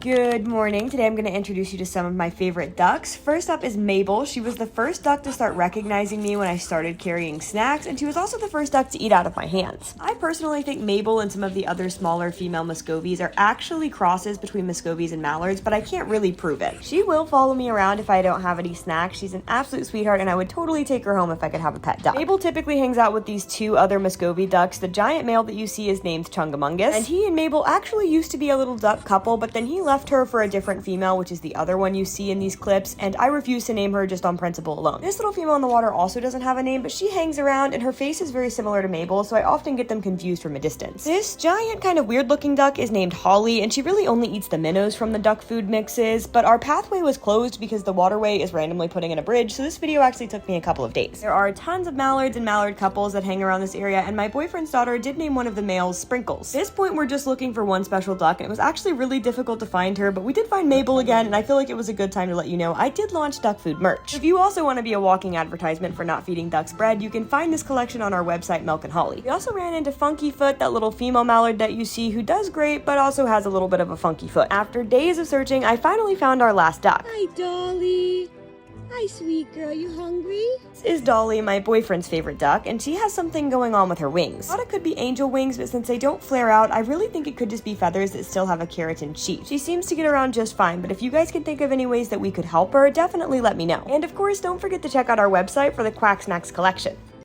Good morning. Today I'm going to introduce you to some of my favorite ducks. First up is Mabel. She was the first duck to start recognizing me when I started carrying snacks, and she was also the first duck to eat out of my hands. I personally think Mabel and some of the other smaller female Muscovies are actually crosses between Muscovies and Mallards, but I can't really prove it. She will follow me around if I don't have any snacks. She's an absolute sweetheart, and I would totally take her home if I could have a pet duck. Mabel typically hangs out with these two other Muscovy ducks. The giant male that you see is named Chungamungus, and he and Mabel actually used to be a little duck couple, but then he left her for a different female, which is the other one you see in these clips, and I refuse to name her just on principle alone. This little female in the water also doesn't have a name, but she hangs around, and her face is very similar to Mabel, so I often get them confused from a distance. This giant kind of weird looking duck is named Holly, and she really only eats the minnows from the duck food mixes, but our pathway was closed because the waterway is randomly putting in a bridge, so this video actually took me a couple of days. There are tons of mallards and mallard couples that hang around this area, and my boyfriend's daughter did name one of the males Sprinkles. At this point, we're just looking for one special duck, and it was actually really difficult to find her, but we did find Mabel again, and I feel like it was a good time to let you know I did launch duck food merch. If you also want to be a walking advertisement for not feeding ducks bread, you can find this collection on our website, Milk and Holly. We also ran into Funky Foot, that little female mallard that you see who does great, but also has a little bit of a funky foot. After days of searching, I finally found our last duck. Hi, Dolly. Hi, sweet girl. You hungry? This is Dolly, my boyfriend's favorite duck, and she has something going on with her wings. I thought it could be angel wings, but since they don't flare out, I really think it could just be feathers that still have a keratin sheath. She seems to get around just fine, but if you guys can think of any ways that we could help her, definitely let me know. And of course, don't forget to check out our website for the Quack Snacks collection.